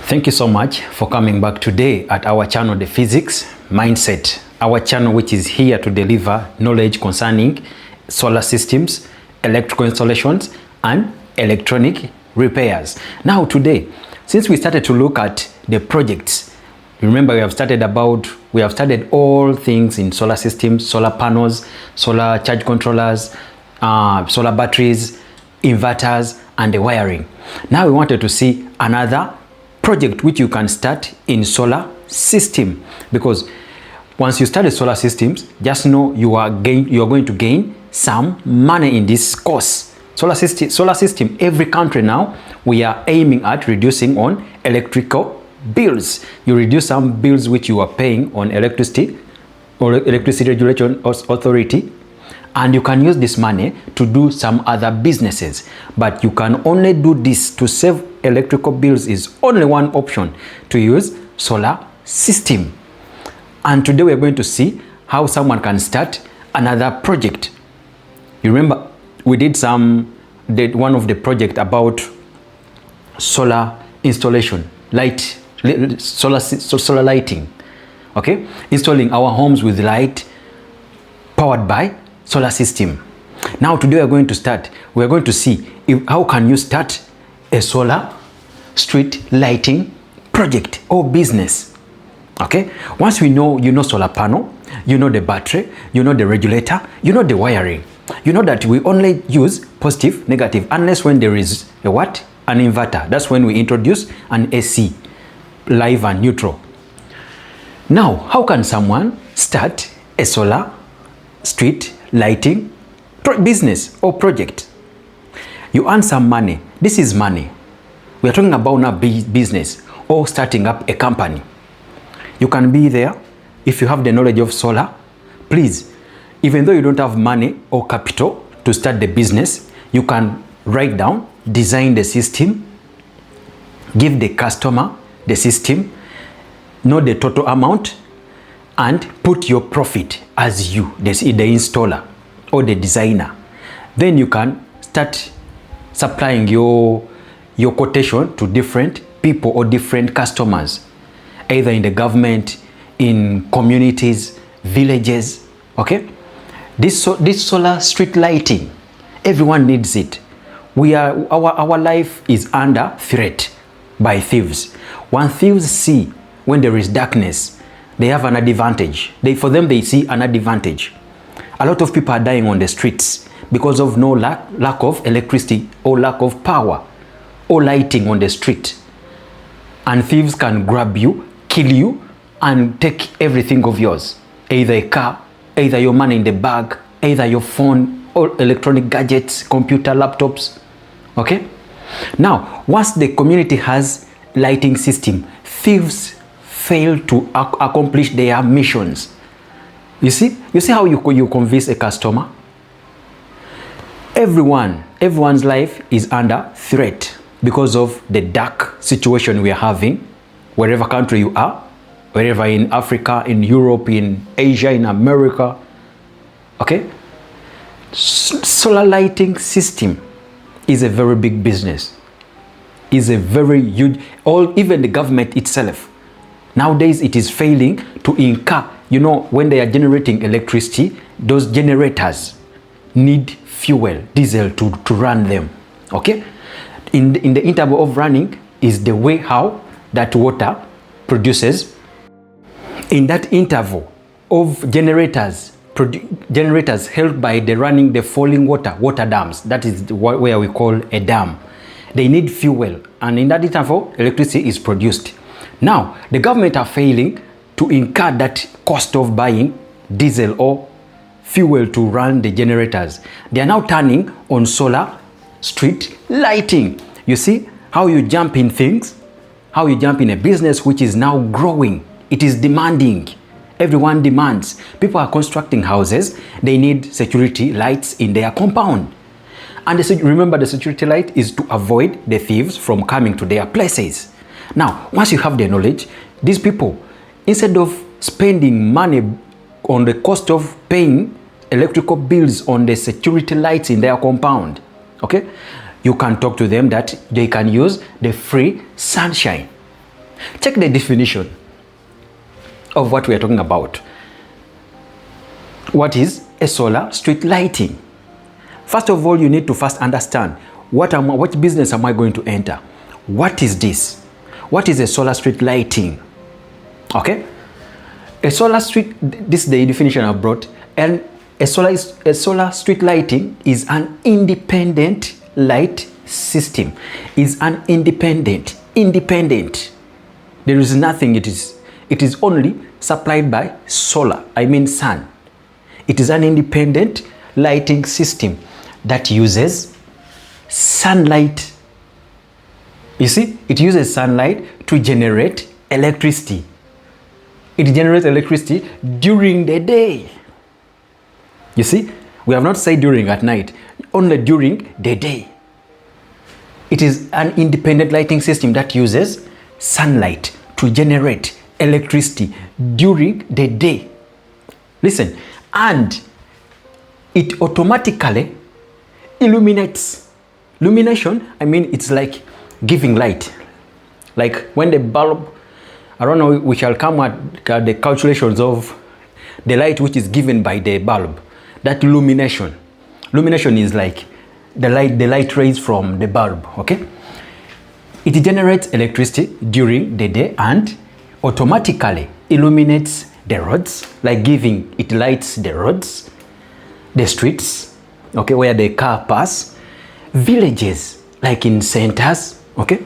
Thank you so much for coming back today at our channel, The Physics Mindset, our channel which is here to deliver knowledge concerning solar systems, electrical installations, and electronic repairs. Now today, since we started to look at the projects, remember we have studied all things in solar systems, solar panels, solar charge controllers, solar batteries, inverters, and the wiring. Now we wanted to see another project which you can start in solar system, because once you study solar systems, just know you are going to gain some money in this course. Solar system, every country now, we are aiming at reducing on electrical bills. You reduce some bills which you are paying on electricity or electricity regulation authority, and you can use this money to do some other businesses. But you can only do this to save electrical bills. Is only one option, to use solar system. And today we are going to see how someone can start another project. You remember we did one of the project about solar installation, solar lighting. Okay, installing our homes with light powered by solar system. Now today we are going to see how can you start a solar street lighting project or business. Okay, once you know solar panel, you know the battery, you know the regulator, you know the wiring, you know that we only use positive, negative, unless when there is an inverter. That's when we introduce an AC, live and neutral. Now, how can someone start a solar street lighting business or project? You earn some money. This is money. We are talking about now business or starting up a company. You can be there if you have the knowledge of solar. Please, even though you don't have money or capital to start the business, you can write down, design the system, give the customer the system, know the total amount, and put your profit as you, the installer or the designer. Then you can start supplying your quotation to different people or different customers, either in the government, in communities, villages. Okay, this solar street lighting, everyone needs it. Our life is under threat by thieves. When thieves see when there is darkness, they have an advantage. For them, they see an advantage. A lot of people are dying on the streets because of no lack of electricity or lack of power or lighting on the street. And thieves can grab you, kill you, and take everything of yours. Either a car, either your money in the bag, either your phone or electronic gadgets, computer, laptops. Okay? Now, once the community has lighting system, thieves fail to accomplish their missions. You see how you convince a customer? Everyone's life is under threat because of the dark situation we are having, wherever country you are, wherever in Africa, in Europe, in Asia, in America. Okay? Solar lighting system is a very big business. Is a very huge, even the government itself. Nowadays, it is failing to incur. You know, when they are generating electricity, those generators need fuel, diesel to run them. Okay? In the interval of running is the way how that water produces. In that interval of generators held by the falling water dams, that is where we call a dam. They need fuel, and in that interval, electricity is produced. Now, the government are failing to incur that cost of buying diesel or fuel to run the generators. They are now turning on solar street lighting. You see how you jump in things, how you jump in a business which is now growing. It is demanding. Everyone demands. People are constructing houses. They need security lights in their compound. And remember, the security light is to avoid the thieves from coming to their places. Now, once you have the knowledge, these people, instead of spending money on the cost of paying electrical bills on the security lights in their compound, okay, you can talk to them that they can use the free sunshine. Check the definition of what we are talking about. What is a solar street lighting? First of all, you need to first understand what business am I going to enter? What is this? What is a solar street lighting? Okay? A solar street, this is the definition I brought, and a solar street lighting is an independent light system. Is an independent. There is nothing, it is only supplied by solar, I mean sun. It is an independent lighting system that uses sunlight. You see, it uses sunlight to generate electricity. It generates electricity during the day. You see, we have not said during at night, only during the day. It is an independent lighting system that uses sunlight to generate electricity during the day. Listen, and it automatically illuminates. Illumination, I mean, it's like giving light. Like when the bulb, I don't know, we shall come at the calculations of the light which is given by the bulb. That illumination. Illumination is like the light rays from the bulb, okay? It generates electricity during the day and automatically illuminates the roads, like giving, it lights the roads, the streets, okay, where the car pass, villages, like in centers, okay?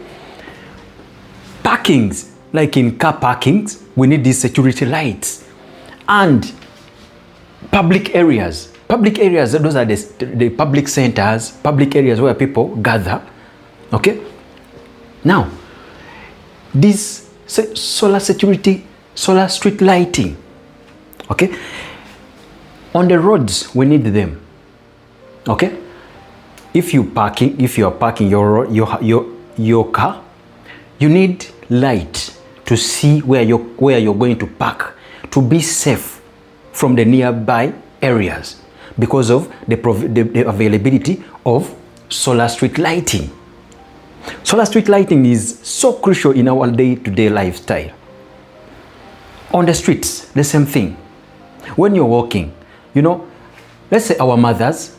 Parkings, like in car parkings, we need these security lights. And public areas, those are the public centers, public areas where people gather, okay? Now, this solar street lighting, okay? On the roads, we need them, okay? If you are parking your car, you need light to see where you're going to park, to be safe from the nearby areas because of the availability of solar street lighting. Solar street lighting is so crucial in our day-to-day lifestyle. On the streets, the same thing. When you're walking, you know, let's say our mothers,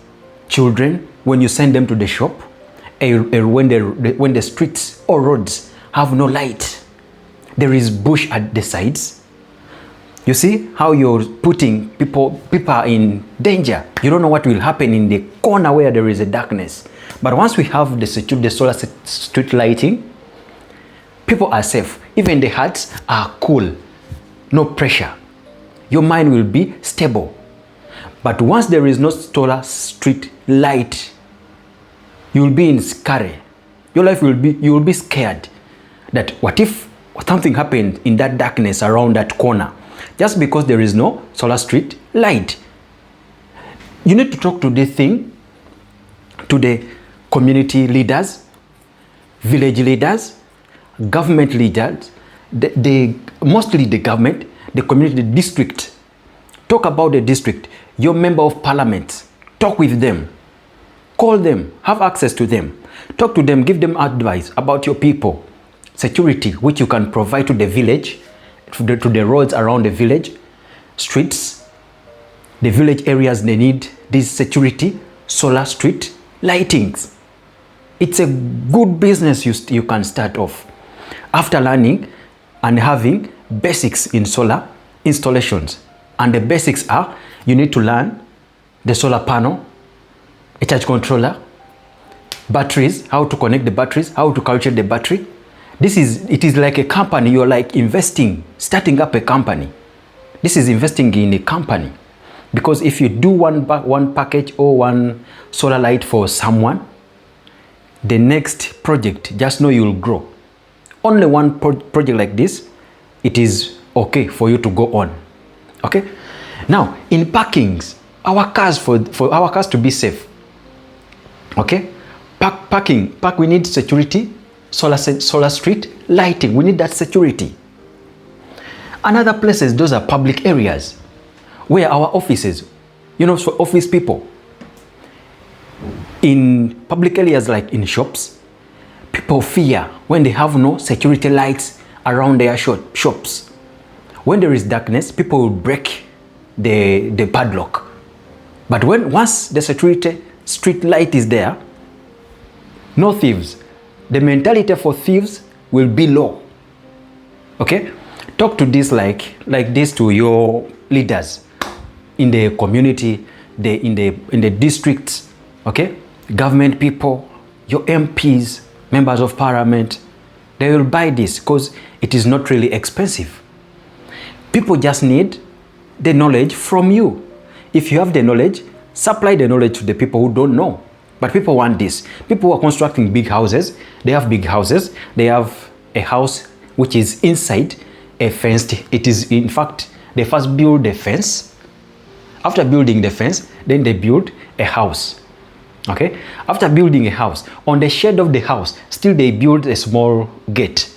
children, when you send them to the shop, when the streets or roads have no light, there is bush at the sides. You see how you're putting people are in danger. You don't know what will happen in the corner where there is a darkness. But once we have the solar street lighting, people are safe. Even the hearts are cool. No pressure. Your mind will be stable. But once there is no solar street light, you will be in scary. Your life will be, you will be scared that what if something happened in that darkness around that corner? Just because there is no solar street light. You need to talk to this thing, to the community leaders, village leaders, government leaders, mostly the government, the community, the district. Talk about the district, your member of parliament. Talk with them. Call them, have access to them. Talk to them, give them advice about your people. Security, which you can provide to the village, to the roads around the village, streets, the village areas, they need this security, solar street lightings. It's a good business you can start off after learning and having basics in solar installations. And the basics are, you need to learn the solar panel, a charge controller, batteries, how to connect the batteries, how to calculate the battery. It is like a company. You're like investing, starting up a company. This is investing in a company. Because if you do one package or one solar light for someone, the next project, just know you'll grow. Only one project like this, it is okay for you to go on. Okay? Now, in parkings, for our cars to be safe. Okay? We need security, solar street lighting. We need that security. Another places, those are public areas where our offices, you know, for office people. In public areas like in shops, people fear when they have no security lights around their shops. When there is darkness, people will break the padlock. But once the street light is there, no thieves. The mentality for thieves will be low. Okay? Talk to this like this to your leaders in the community, in the districts, okay? Government people, your MPs, members of parliament, they will buy this because it is not really expensive. People just need the knowledge from you. If you have the knowledge, supply the knowledge to the people who don't know. But people want this. People who are constructing big houses, they have big houses. They have a house which is inside a fence. It is, in fact, they first build the fence. After building the fence, then they build a house. Okay? After building a house, on the shed of the house, still they build a small gate.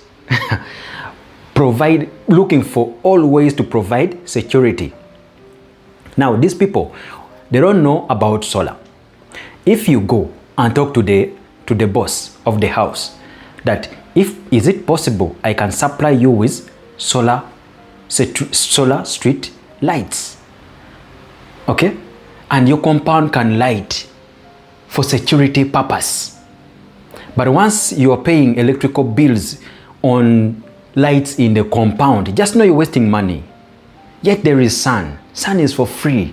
Looking for all ways to provide security. Now, these people, they don't know about solar. If you go and talk to the boss of the house, that is it possible I can supply you with solar street lights, okay, and your compound can light for security purpose. But once you are paying electrical bills on lights in the compound, just know you're wasting money. Yet there is sun. Sun is for free.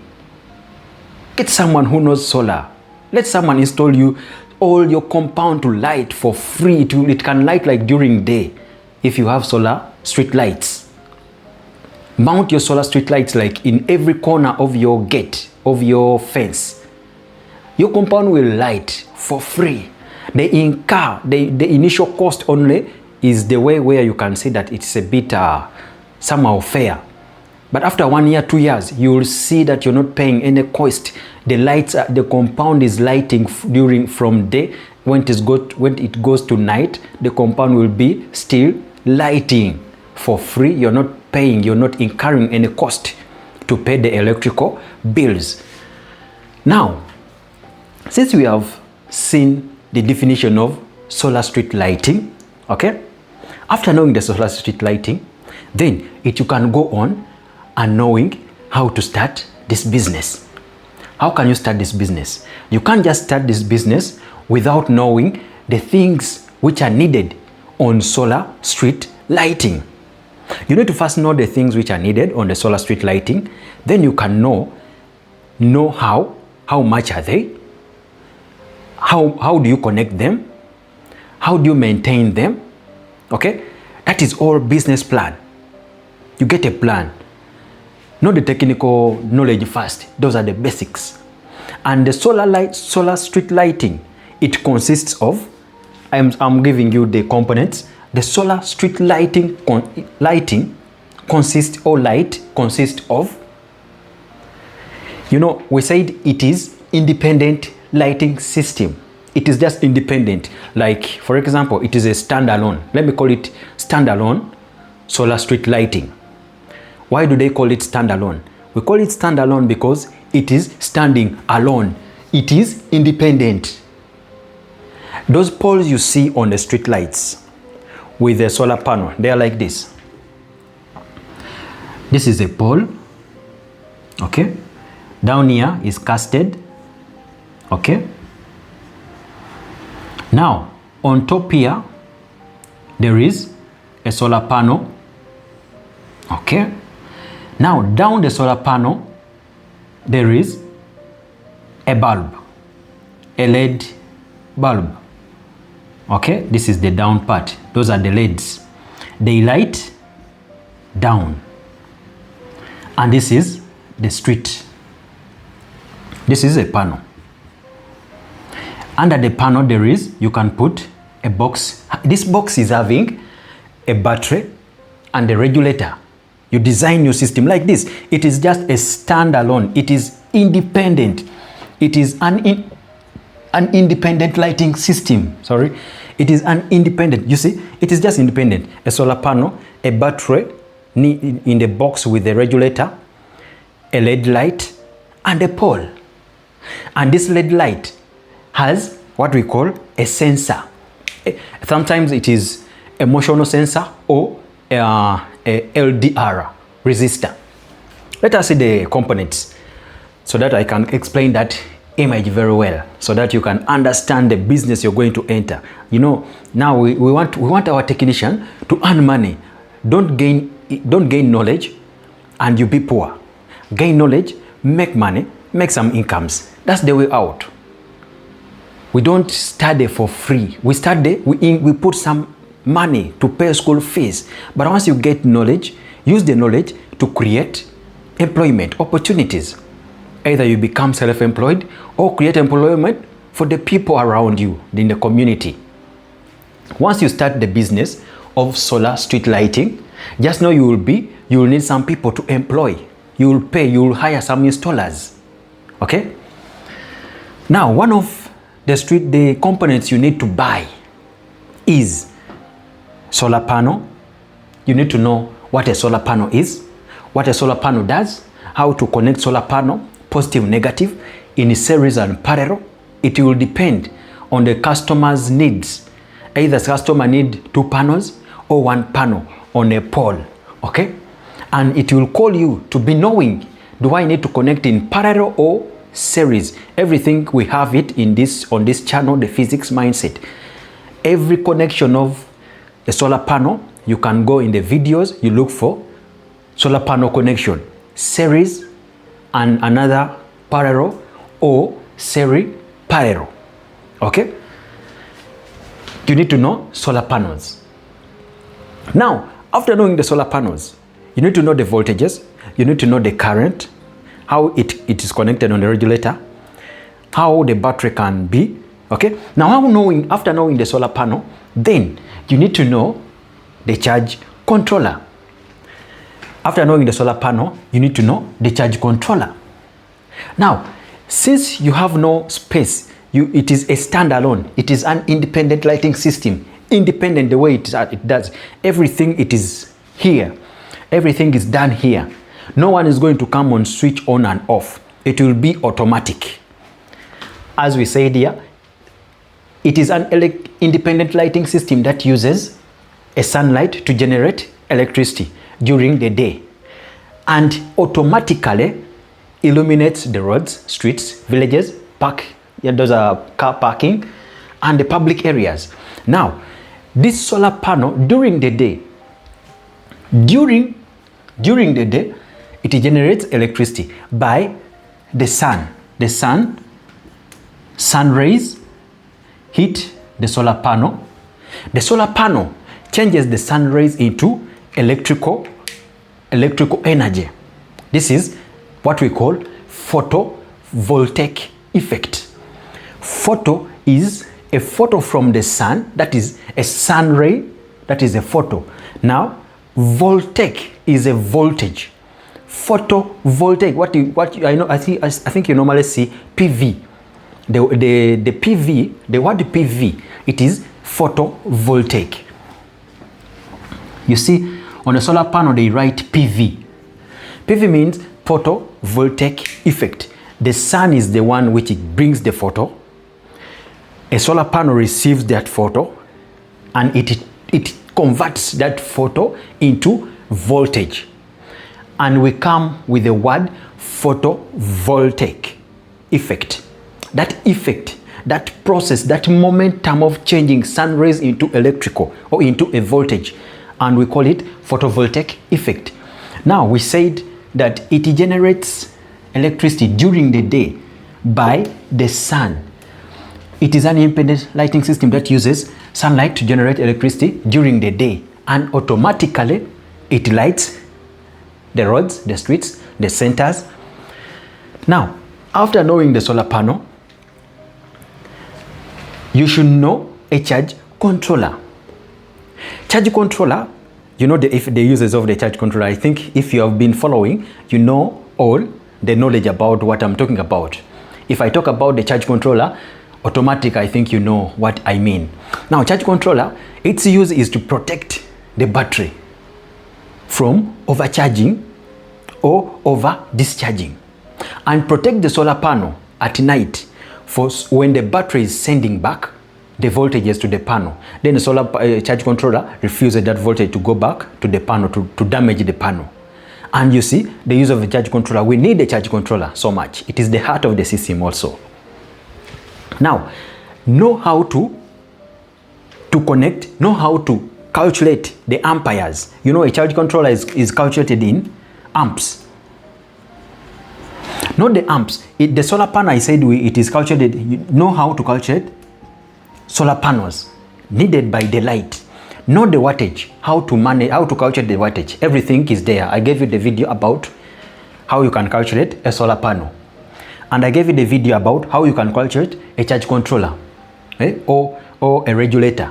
Get someone who knows solar. Let someone install you all your compound to light for free. It can light like during day if you have solar street lights. Mount your solar street lights like in every corner of your gate, of your fence. Your compound will light for free. The initial cost only is the way where you can say that it's a bit somehow fair. But after 1 year, 2 years, you will see that you're not paying any cost. The lights, the compound is lighting from day. When it goes to night, the compound will be still lighting for free. You're not paying, you're not incurring any cost to pay the electrical bills. Now, since we have seen the definition of solar street lighting, okay? After knowing the solar street lighting, then you can go on and knowing how to start this business. How can you start this business? You can't just start this business without knowing the things which are needed on solar street lighting. You need to first know the things which are needed on the solar street lighting. Then you can know how much are they? How do you connect them? How do you maintain them? Okay? That is all business plan. You get a plan. Know the technical knowledge first. Those are the basics. And the solar street lighting, it consists of, I'm giving you the components. The solar street lighting consists of, we said it is independent lighting system. It is just independent. Like, for example, it is a standalone. Let me call it standalone solar street lighting. Why do they call it standalone? We call it standalone because it is standing alone. It is independent. Those poles you see on the street lights with the solar panel, they are like this. This is a pole. Okay. Down here is casted. Okay. Now, on top here, there is a solar panel. Okay. Now, down the solar panel, there is a bulb, a LED bulb. Okay, this is the down part. Those are the LEDs. They light down. And this is the street. This is a panel. Under the panel, you can put a box. This box is having a battery and a regulator. You design your system like this. It is just a standalone. It is independent. It is an independent lighting system. Sorry. It is an independent. You see, it is just independent. A solar panel, a battery in the box with the regulator, a LED light, and a pole. And this LED light has what we call a sensor. Sometimes it is a motional sensor or a LDR resistor. Let us see the components so that I can explain that image very well, so that you can understand the business you're going to enter. You know, now we want our technician to earn money. Don't gain knowledge and you be poor. Gain knowledge, make money, make some incomes. That's the way out. We don't study for free. We study, we put some money to pay school fees. But once you get knowledge, use the knowledge to create employment opportunities. Either you become self-employed or create employment for the people around you in the community. Once you start the business of solar street lighting, just know you will need some people to employ. You will hire some installers. Okay? Now, one of the components you need to buy is solar panel. You need to know what a solar panel is, what a solar panel does, how to connect solar panel, positive, negative, in series and parallel. It will depend on the customer's needs. Either the customer need 2 panels or 1 panel on a pole. Okay? And it will call you to be knowing, do I need to connect in parallel or series? Everything we have it on this channel, the physics mindset. Every connection of a solar panel, you can go in the videos, you look for solar panel connection, series and another parallel or series parallel. Okay? You need to know solar panels. Now, after knowing the solar panels, you need to know the voltages, you need to know the current, how it is connected on the regulator, how the battery can be. Okay? Now, after knowing the solar panel, then you need to know the charge controller. After knowing the solar panel, you need to know the charge controller. Now, since you have no space, it is a standalone. It is an independent lighting system. Independent the way it does. Everything it is here. Everything is done here. No one is going to come on switch on and off. It will be automatic. As we said here, it is an independent lighting system that uses a sunlight to generate electricity during the day and automatically illuminates the roads, streets, villages, those are car parking and the public areas. Now, this solar panel during the day, it generates electricity by the sun. The sun rays hit the solar panel. The solar panel changes the sun rays into electrical energy. This is what we call photovoltaic effect. Photo is a photo from the sun, that is a sun ray, that is a photo. Now, voltaic is a voltage. Photovoltaic, I think you normally see PV. The PV, the word PV, it is photovoltaic. You see, on a solar panel they write PV. PV means photovoltaic effect. The sun is the one which brings the photo. A solar panel receives that photo and it converts that photo into voltage. And we come with the word photovoltaic effect. That effect, that process, that momentum of changing sun rays into electrical or into a voltage, and we call it photovoltaic effect. Now, we said that it generates electricity during the day by the sun. It is an independent lighting system that uses sunlight to generate electricity during the day, and automatically it lights the roads, the streets, the centers. Now, after knowing the solar panel, you should know a charge controller. Charge controller, you know the uses of the charge controller. I think if you have been following, you know all the knowledge about what I'm talking about. If I talk about the charge controller, automatic, I think you know what I mean. Now, charge controller, its use is to protect the battery from overcharging or over discharging, and protect the solar panel at night for when the battery is sending back the voltages to the panel. Then the solar charge controller refuses that voltage to go back to the panel to damage the panel. And you see, the use of a charge controller, we need a charge controller so much. It is the heart of the system also. Now, know how to connect, know how to calculate the amperes. You know, a charge controller is calculated in amps. Not the amps. The solar panel, I said it is calculated. You know how to calculate solar panels needed by the light. Not the wattage. How to manage, how to calculate the wattage. Everything is there. I gave you the video about how you can calculate a solar panel. And I gave you the video about how you can calculate a charge controller, or a regulator.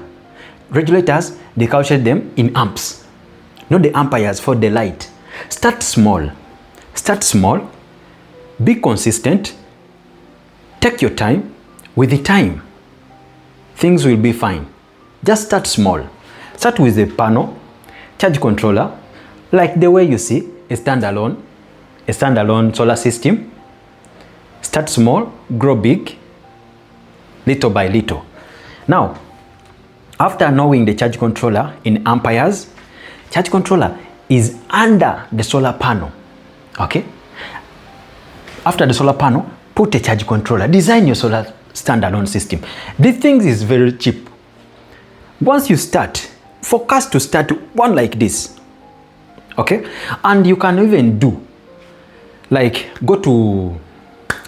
Regulators, they calculate them in amps, not the amperes for the light. Start small. Start small. Be consistent. Take your time. With the time, things will be fine. Just start small. Start with the panel, charge controller, like the way you see a standalone solar system. Start small, grow big, little by little. Now, after knowing the charge controller in amperes, charge controller is under the solar panel. Okay? After the solar panel, put a charge controller. Design your solar standalone system. This thing is very cheap. Once you start, focus to start one like this. Okay? And you can even do, like, go to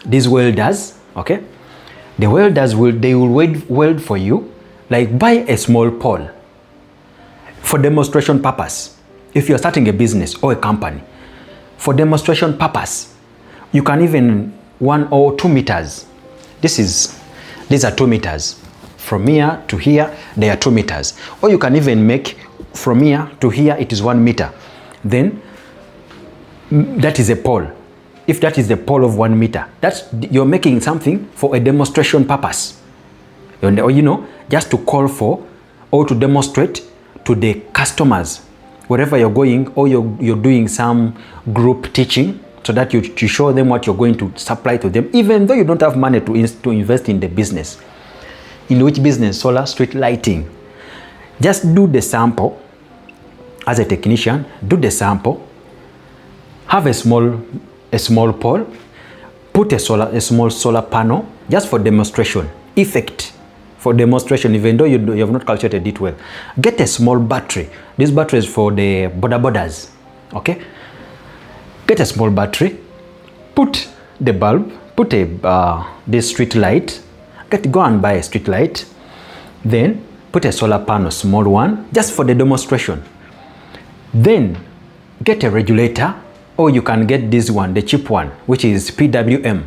these welders. Okay? The welders will weld for you. Like, buy a small pole for demonstration purpose. If you're starting a business or a company, for demonstration purpose, you can even 1 or 2 meters. These are 2 meters. From here to here, they are 2 meters. Or you can even make from here to here, it is 1 meter. Then that is a pole. If that is the pole of 1 meter, you're making something for a demonstration purpose. Or, you know, just to call for or to demonstrate to the customers wherever you're going, or you're doing some group teaching, so that you show them what you're going to supply to them, even though you don't have money to invest in the business. In which business? Solar street lighting. Just do the sample. As a technician, do the sample. Have a small pole. Put a small solar panel just for demonstration. Effect. For demonstration, even though you have not calculated it well. Get a small battery. This battery is for the bodas. Okay? Get a small battery. Put the bulb. Put this street light. Go and buy a street light. Then put a solar panel, small one, just for the demonstration. Then get a regulator, or you can get this one, the cheap one, which is PWM,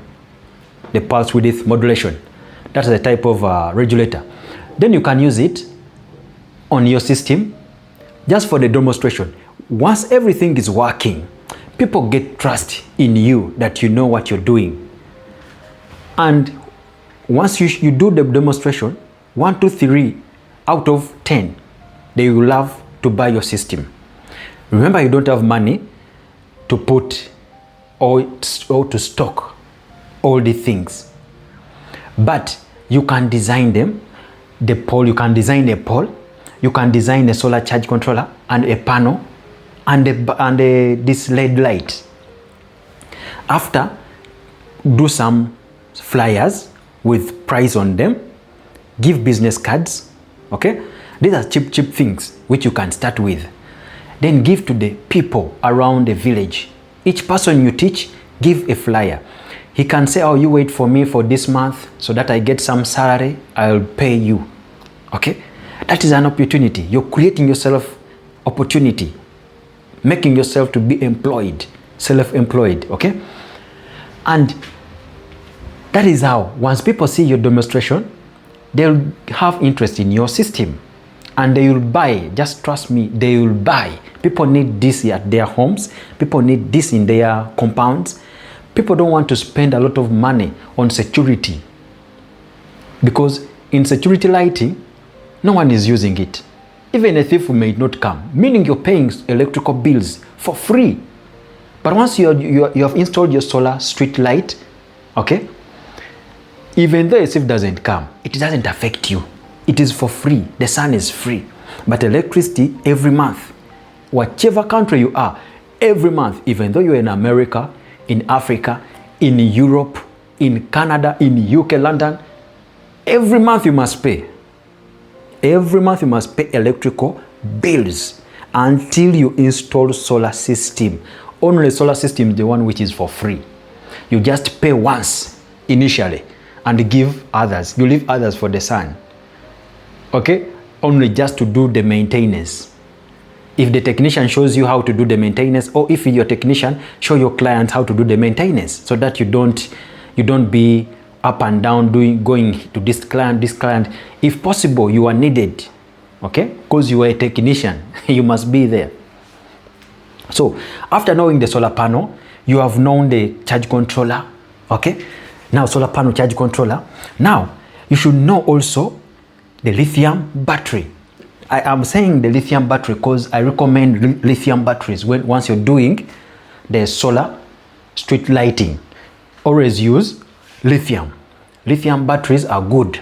the pulse width modulation. That's the type of regulator. Then you can use it on your system just for the demonstration. Once everything is working, people get trust in you that you know what you're doing. And once you do the demonstration, 1, 2, 3 out of 10, they will love to buy your system. Remember, you don't have money to put or to stock all the things, but you can design them. The pole, you can design a pole, you can design a solar charge controller and a panel and this LED light. After, do some flyers with price on them, give business cards. Okay, these are cheap things which you can start with. Then give to the people around the village. Each person you teach, give a flyer. He can say, oh, you wait for me for this month so that I get some salary, I'll pay you. Okay, that is an opportunity. You're creating yourself opportunity, making yourself to be employed, self-employed. Okay, and that is how, once people see your demonstration, they'll have interest in your system and they will buy. Just trust me, they will buy. People need this at their homes. People need this in their compounds. People don't want to spend a lot of money on security, because in security lighting, no one is using it. Even a thief may not come, meaning you're paying electrical bills for free. But once you have installed your solar street light, okay, even though a thief doesn't come, it doesn't affect you. it is for free. The sun is free. But electricity, every month, whichever country you are, every month, even though you're in America, in Africa, in Europe, in Canada, in UK, London, every month you must pay. Every month you must pay electrical bills until you install solar system. Only solar system is the one which is for free. You just pay once initially and give others. You leave others for the sun. Okay? Only just to do the maintenance. If the technician shows you how to do the maintenance, or if your technician show your clients how to do the maintenance, so that you don't be up and down going to this client. If possible, you are needed, okay, because you are a technician. You must be there. So after knowing the solar panel, you have known the charge controller, okay. Now solar panel, charge controller. Now you should know also the lithium battery. I am saying the lithium battery because I recommend lithium batteries once you're doing the solar street lighting. Always use lithium. Lithium batteries are good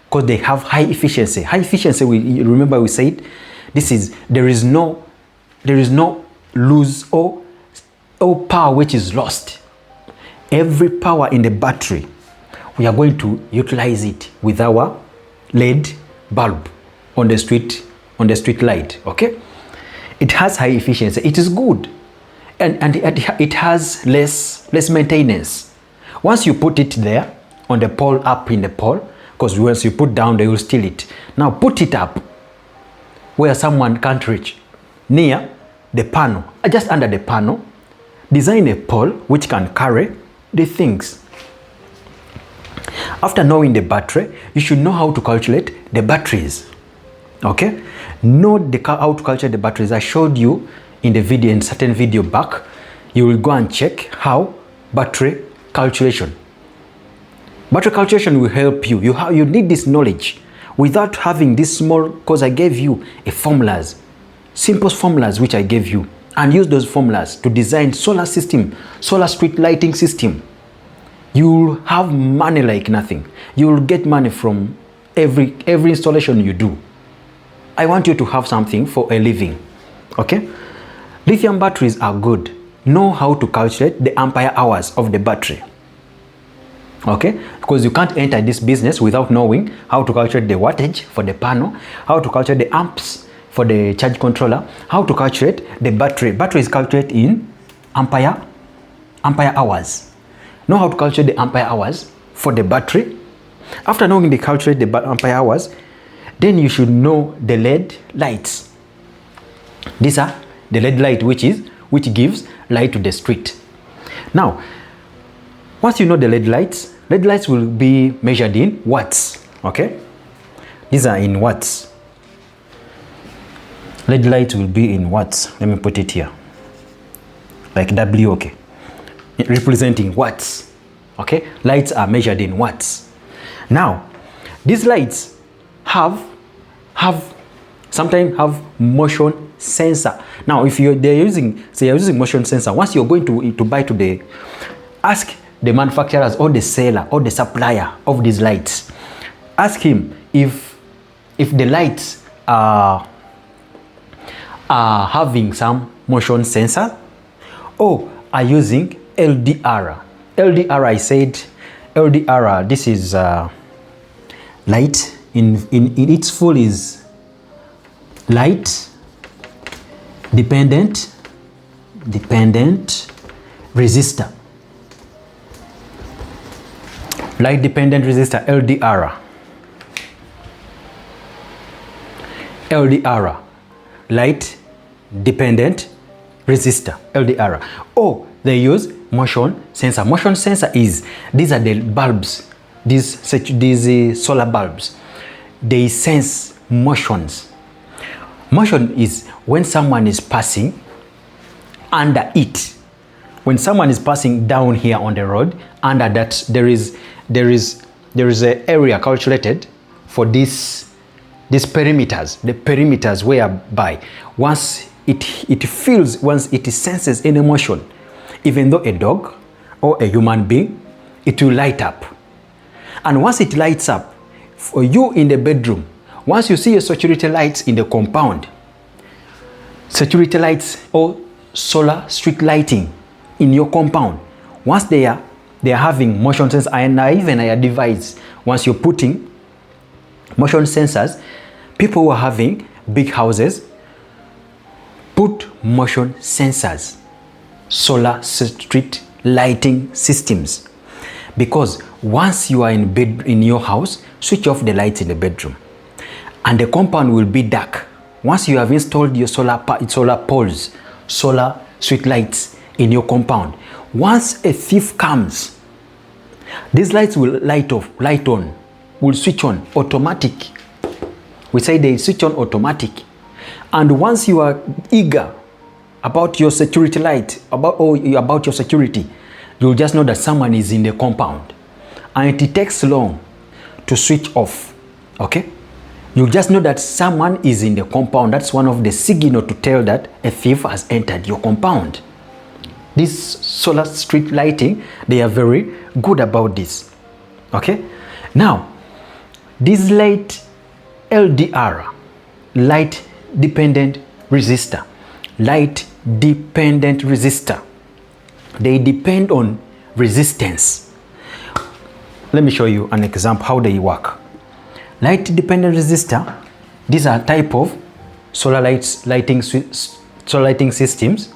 because they have high efficiency. High efficiency, remember we said, there is no lose or power which is lost. Every power in the battery, we are going to utilize it with our LED bulb on the street light, okay. It has high efficiency. It is good, and it has less maintenance. Once you put it there on the pole, up in the pole, because once you put down, they will steal it. Now put it up where someone can't reach, near the panel, just under the panel. Design a pole which can carry the things. After knowing the battery, you should know how to calculate the batteries, okay. Know how to calculate the batteries. I showed you in the video, in certain video back. You will go and check how battery calculation. Battery calculation will help you. You need this knowledge. Without having this small, because I gave you simple formulas which I gave you, and use those formulas to design solar system, solar street lighting system. You will have money like nothing. You will get money from every installation you do. I want you to have something for a living, okay. Lithium batteries are good. Know how to calculate the ampere hours of the battery, okay, because you can't enter this business without knowing how to calculate the wattage for the panel, how to calculate the amps for the charge controller, how to calculate the battery. Battery is calculated in ampere hours. Know how to calculate the ampere hours for the battery. After knowing the calculate the ampere hours, then you should know the LED lights. These are the LED light which gives light to the street. Now, once you know the LED lights will be measured in watts, okay. These are in watts. LED lights will be in watts. Let me put it here, like W, okay, representing watts, okay. Lights are measured in watts. Now, these lights sometimes have motion sensor. Now, if you're using motion sensor, once you're going to buy today, ask the manufacturers or the seller or the supplier of these lights. Ask him if the lights are having some motion sensor or are using LDR. LDR, I said LDR, this is light in its full is light dependent resistor. Light dependent resistor, LDR. LDR, light dependent resistor, LDR. Or they use motion sensor. Motion sensor is, these are the bulbs, these solar bulbs. They sense motions. Motion is when someone is passing under it. When someone is passing down here on the road, under that there is an area calculated for these perimeters, the perimeters whereby once it feels, once it senses any motion, even though a dog or a human being, it will light up. And once it lights up, For you in the bedroom, once you see your security lights in the compound, security lights or solar street lighting in your compound, once they are having motion sensors, and even a device, once you're putting motion sensors, people who are having big houses put motion sensors, solar street lighting systems, because once you are in bed in your house, switch off the lights in the bedroom and the compound will be dark. Once you have installed your solar poles, solar street lights in your compound, once a thief comes, these lights will light on, will switch on automatic. We say they switch on automatic. And once you are eager about your security light, about your security, you'll just know that someone is in the compound. And it takes long to switch off, okay? You'll just know that someone is in the compound. That's one of the signals to tell that a thief has entered your compound. This solar street lighting, they are very good about this, okay? Now, this light LDR, light dependent resistor, they depend on resistance. Let me show you an example how they work. Light dependent resistor, these are type of solar lighting systems,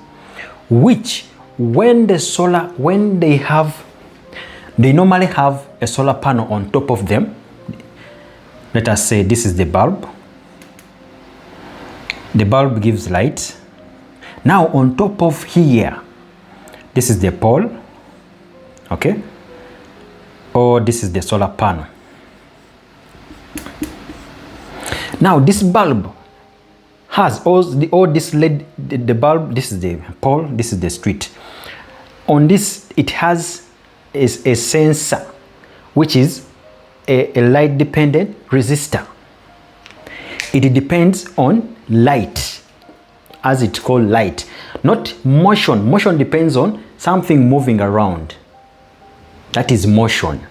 which when they normally have a solar panel on top of them. Let us say this is the bulb. The bulb gives light. Now on top of here, this is the pole, okay? Or this is the solar panel. Now this bulb has all this LED, the bulb, this is the pole, this is the street. On this, it has a sensor, which is a light dependent resistor. It depends on light, as it's called light, not motion. Motion depends on something moving around. That is motion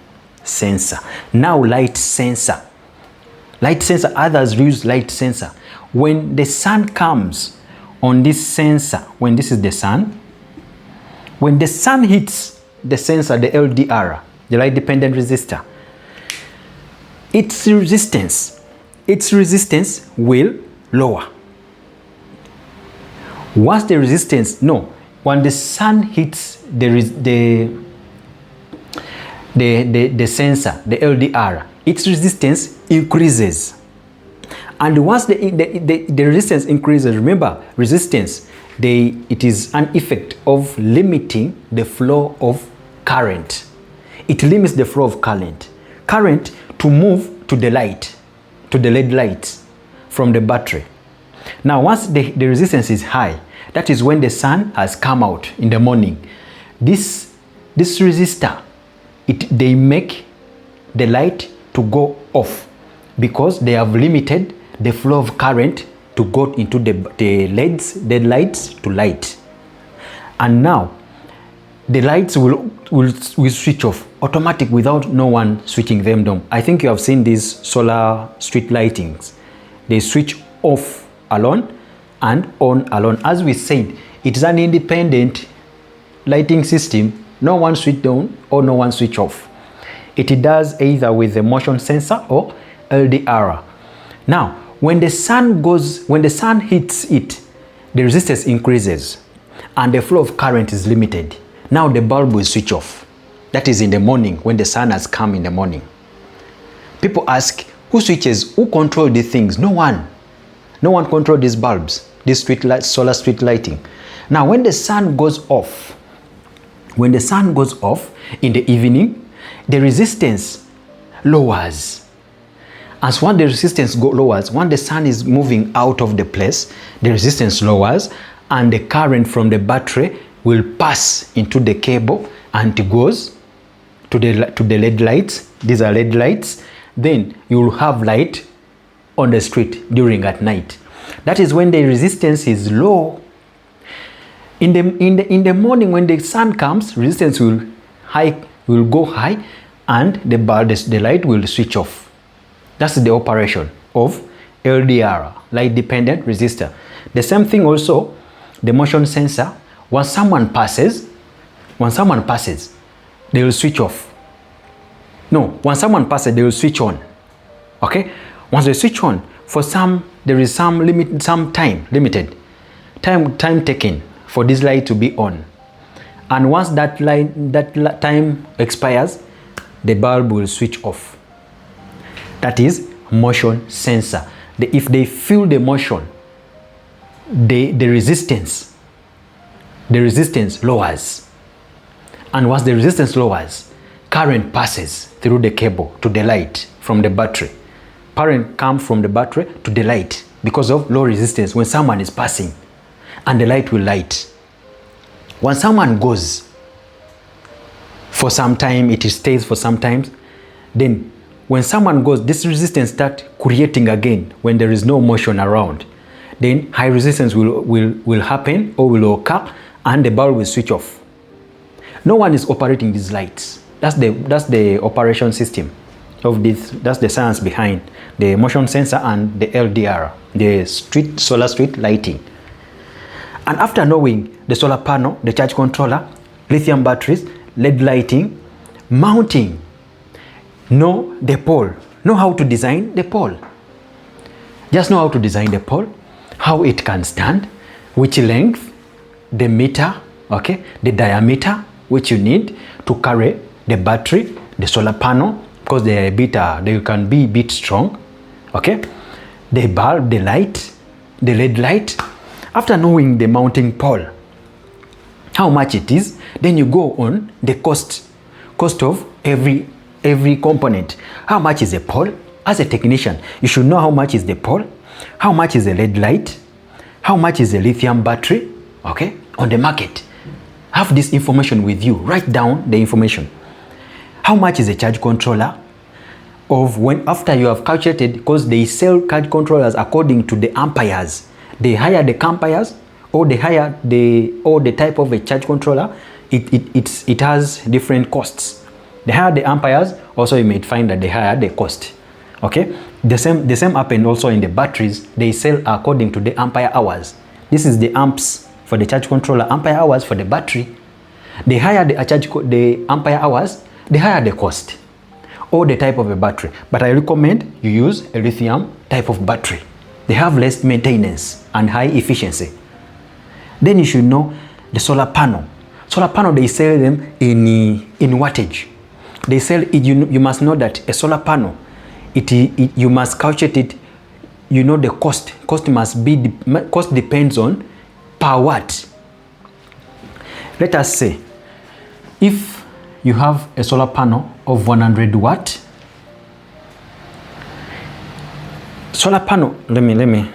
sensor. Now light sensor. Light sensor, others use light sensor. When the sun comes on this sensor, when this is the sun, when the sun hits the sensor, the LDR, the light dependent resistor, its resistance will lower. Once the resistance, when the sun hits the sensor, the LDR, its resistance increases. And once the resistance increases, remember, resistance, it is an effect of limiting the flow of current. It limits the flow of current to move to the light, to the LED lights from the battery. Now, once the resistance is high, that is when the sun has come out in the morning. This resistor, they make the light to go off because they have limited the flow of current to go into the lights to light. And now the lights will switch off automatic without no one switching them down. I think you have seen these solar street lightings. They switch off alone and on alone. As we said, it's an independent lighting system. No one switch on or no one switch off. It does either with the motion sensor or LDR. Now, when the sun hits it, the resistance increases and the flow of current is limited. Now the bulb will switch off. That is in the morning, when the sun has come in the morning. People ask, who switches? Who controls these things? No one. No one controls these bulbs, this solar street lighting. Now, when the sun goes off, in the evening, the resistance lowers. As when the resistance lowers, when the sun is moving out of the place, the resistance lowers and the current from the battery will pass into the cable and it goes to the LED lights. These are LED lights. Then you will have light on the street during at night. That is when the resistance is low. In the morning, when the sun comes, resistance will go high and the light will switch off. That's the operation of LDR, light dependent resistor. The same thing also, the motion sensor. When someone passes, they will switch off. No, when someone passes, they will switch on. Okay? Once they switch on, for some, there is some limited time taken for this light to be on. And once that time expires, the bulb will switch off. That is motion sensor. If they feel the motion, the resistance lowers. And once the resistance lowers, current passes through the cable to the light from the battery. Current comes from the battery to the light because of low resistance when someone is passing, and the light will light. When someone goes for some time, it stays for some time. Then when someone goes, this resistance starts creating again when there is no motion around. Then high resistance will happen or will occur, and the bulb will switch off. No one is operating these lights. That's the operation system of this. That's the science behind the motion sensor and the LDR, the solar street lighting. And after knowing the solar panel, the charge controller, lithium batteries, LED lighting, mounting, know the pole. Know how to design the pole. Just know how to design the pole, how it can stand, which length, the meter, okay, the diameter which you need to carry the battery, the solar panel, because they can be a bit strong, okay, the bulb, the light, the LED light. After knowing the mounting pole, how much it is, then you go on the cost of every component. How much is a pole? As a technician, you should know how much is the pole, how much is the LED light, how much is the lithium battery, okay, on the market. Have this information with you. Write down the information. How much is a charge controller? After you have calculated, because they sell charge controllers according to the amperes. They hire the amperes, or they hire the type of a charge controller. It has different costs. They hire the amperes. Also, you may find that they hire the cost. Okay. The same happened also in the batteries. They sell according to the ampere hours. This is the amps for the charge controller, ampere hours for the battery. They hire the ampere hours, they hire the cost or the type of a battery. But I recommend you use a lithium type of battery. They have less maintenance and high efficiency. Then you should know the solar panel. Solar panel, they sell them in wattage. They sell it. You must know that a solar panel, you must calculate it. You know the cost. Cost depends on per watt. Let us say if you have a solar panel of 100 watt, solar panel, let me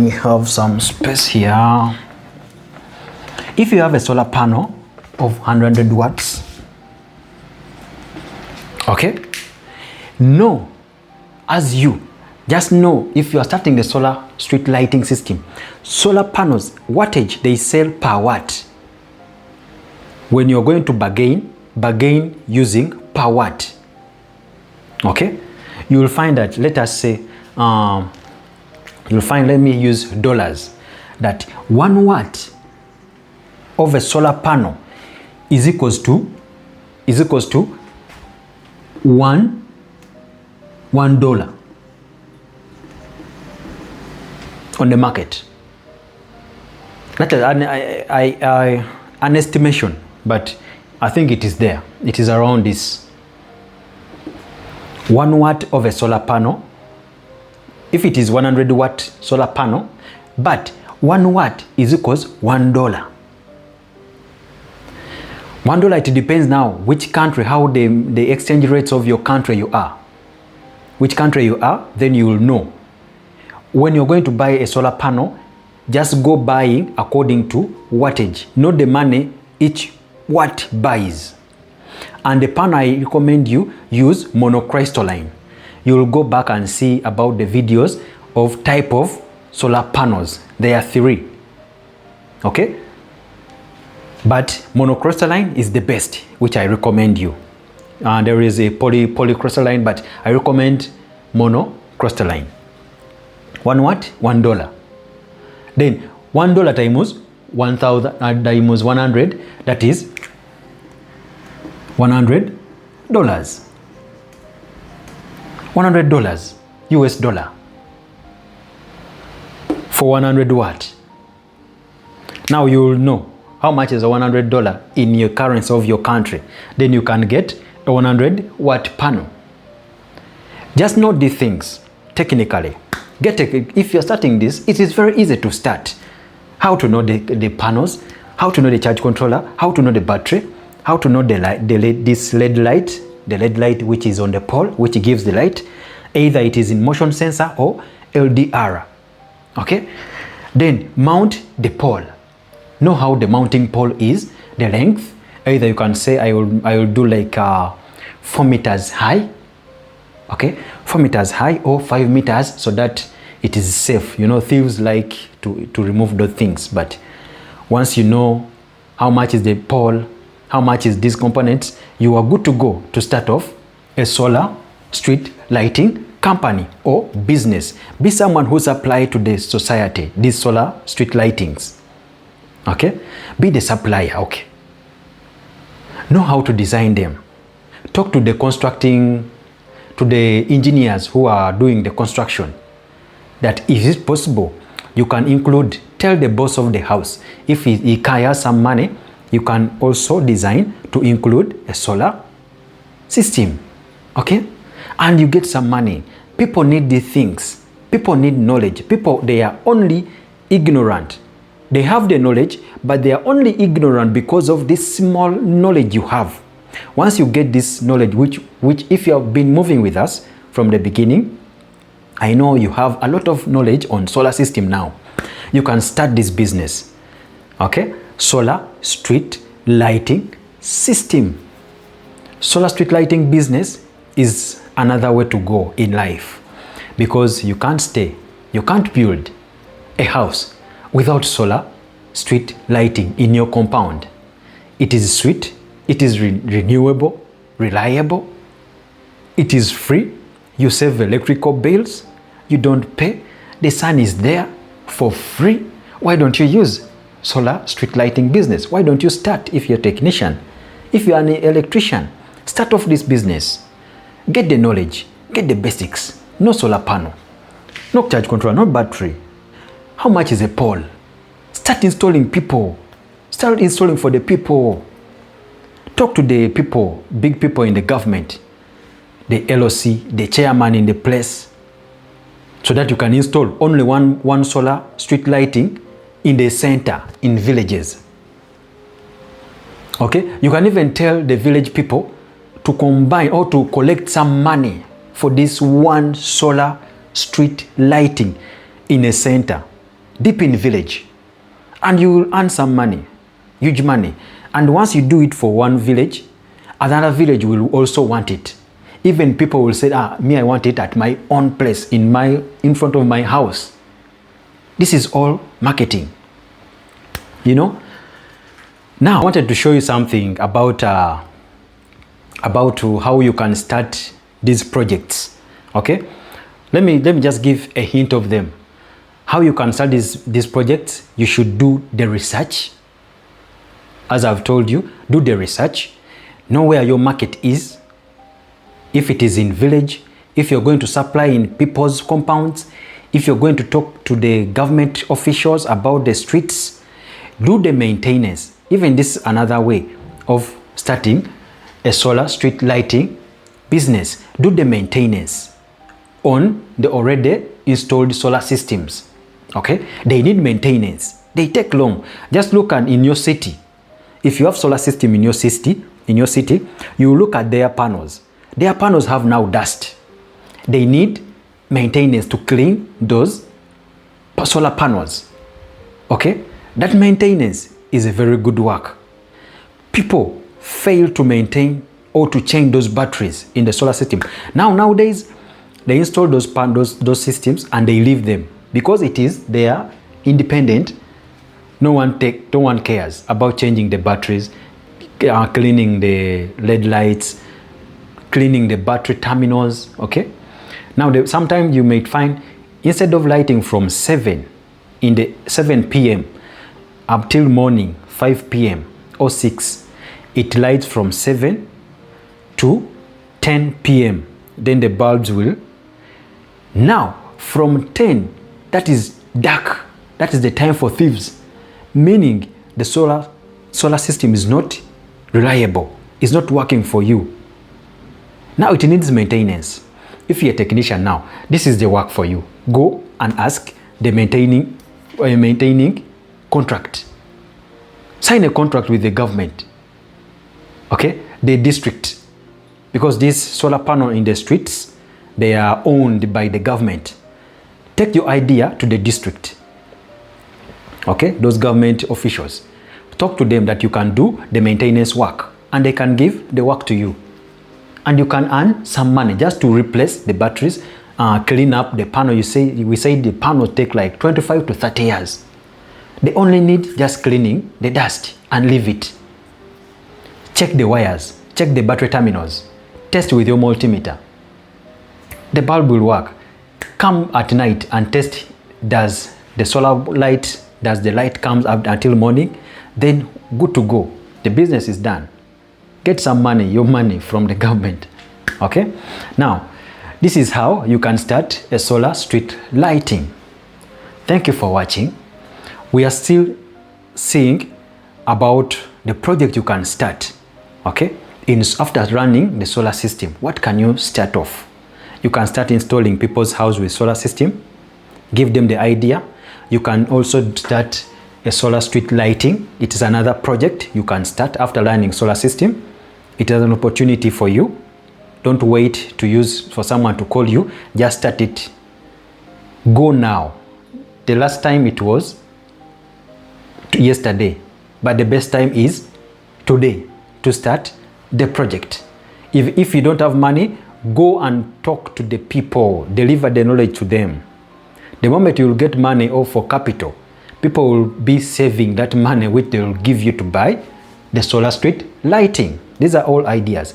have some space here. If you have a solar panel of 100 watts, okay, just know if you are starting the solar street lighting system, solar panels, wattage, they sell per watt. When you're going to bargain using per watt, okay, you will find that, let us say, let me use dollars, that 1 watt of a solar panel is equals to $1 on the market. That is an estimation, but I think it is there. It is around this. 1 watt of a solar panel, if it is 100 watt solar panel, but 1 watt is equals $1. $1, it depends now which country, how the exchange rates of your country you are. Which country you are, then you will know. When you're going to buy a solar panel, just go buying according to wattage, not the money each watt buys. And the panel, I recommend you use monocrystalline. You will go back and see about the videos of type of solar panels. There are 3. Okay? But monocrystalline is the best, which I recommend you. there is a polycrystalline, but I recommend monocrystalline. 1 what? $1. Then $1 times 1,000 times 100, that is $100. $100 US dollar for 100 watt. Now you will know how much is a $100 in your currency of your country. Then you can get a 100 watt panel. Just note these things technically. If you're starting this, it is very easy to start. How to know the panels, how to know the charge controller, how to know the battery, how to know the light, this LED light, the LED light which is on the pole, which gives the light. Either it is in motion sensor or LDR. Okay? Then mount the pole. Know how the mounting pole is, the length. Either you can say I will do like 4 meters high. Okay? 4 meters high or 5 meters, so that it is safe. You know, thieves like to remove those things. But once you know how much is the pole, how much is these components, you are good to go to start off a solar street lighting company or business. Be someone who supply to the society these solar street lightings. Okay? Be the supplier. Okay? Know how to design them. Talk to the engineers who are doing the construction, that if it's possible, you can include, tell the boss of the house, if he has some money, you can also design to include a solar system. Okay? And you get some money. People need these things. People need knowledge. People, they are only ignorant. They have the knowledge, but they are only ignorant because of this small knowledge you have. Once you get this knowledge, which if you have been moving with us from the beginning, I know you have a lot of knowledge on solar system now. You can start this business. Okay? Solar street lighting system. Solar street lighting business is another way to go in life, because you can't build a house without solar street lighting in your compound. It is sweet, it is renewable, reliable, it is free, you save electrical bills, you don't pay, the sun is there for free. Why don't you use solar street lighting business? Why don't you start? If you're a technician, if you're an electrician, start off this business. Get the knowledge, get the basics. No solar panel, no charge controller, no battery. How much is a pole? Start installing people. Start installing for the people. Talk to the people, big people in the government, the LOC, the chairman in the place, so that you can install only one solar street lighting in the center, in villages. Okay? You can even tell the village people to combine or to collect some money for this one solar street lighting in a center, deep in village. And you will earn some money, huge money. And once you do it for one village, another village will also want it. Even people will say, me, I want it at my own place, in front of my house. This is all marketing. You know? Now, I wanted to show you something about how you can start these projects. Okay? Let me just give a hint of them. How you can start these projects, you should do the research. As I've told you, do the research. Know where your market is. If it is in village, if you're going to supply in people's compounds, if you're going to talk to the government officials about the streets, do the maintenance. Even this is another way of starting a solar street lighting business. Do the maintenance on the already installed solar systems. Okay? They need maintenance. They take long. Just look at in your city. If you have solar system in your city, you look at their panels. Their panels have now dust. They need maintenance to clean those solar panels. Okay? That maintenance is a very good work. People fail to maintain or to change those batteries in the solar system. Nowadays, they install those systems and they leave them because they are independent. No one cares about changing the batteries, cleaning the LED lights, cleaning the battery terminals. Okay, now sometimes you may find, instead of lighting from 7 p.m. up till morning 5 p.m. or 6, it lights from 7 to 10 p.m. Then the bulbs will. Now from 10, that is dark. That is the time for thieves, meaning the solar system is not reliable. It's not working for you. Now it needs maintenance. If you're a technician now, this is the work for you. Go and ask the maintaining contract. Sign a contract with the government, okay, the district, because these solar panel in the streets, they are owned by the government. Take your idea to the district, okay, those government officials. Talk to them that you can do the maintenance work, and they can give the work to you, and you can earn some money just to replace the batteries, clean up the panel. We say the panel take like 25 to 30 years. They only need just cleaning the dust and leave it. Check the wires, check the battery terminals, test with your multimeter. The bulb will work. Come at night and test, does the solar light, does the light comes up until morning? Then good to go. The business is done. Get some money, your money from the government. Okay? Now, this is how you can start a solar street lighting. Thank you for watching. We are still seeing about the project you can start. Okay? After running the solar system, what can you start off? You can start installing people's house with solar system. Give them the idea. You can also start a solar street lighting. It is another project you can start after learning solar system. It is an opportunity for you. Don't wait for someone to call you. Just start it. Go now. The last time it was yesterday, but the best time is today to start the project. If you don't have money, go and talk to the people, deliver the knowledge to them. The moment you will get money or for capital, people will be saving that money which they will give you to buy the solar street lighting. These are all ideas.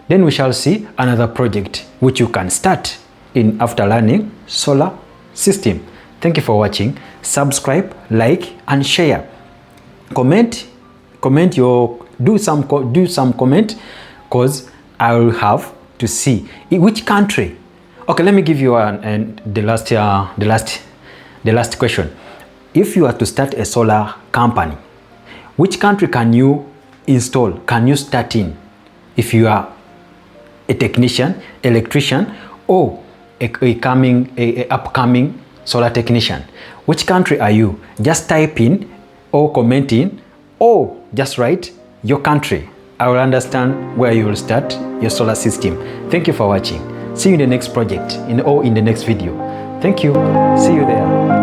Then we shall see another project which you can start in after learning solar system. Thank you for watching. Subscribe, like and share. Comment your, do some comment, because I will have to see which country. Okay, let me give you the last question. If you are to start a solar company, which country can you install, can you start in? If you are a technician, electrician, or a upcoming solar technician, which country are you? Just type in or comment in, or just write your country. I will understand where you will start your solar system. Thank you for watching. See you in the next project or in the next video. Thank you. See you there.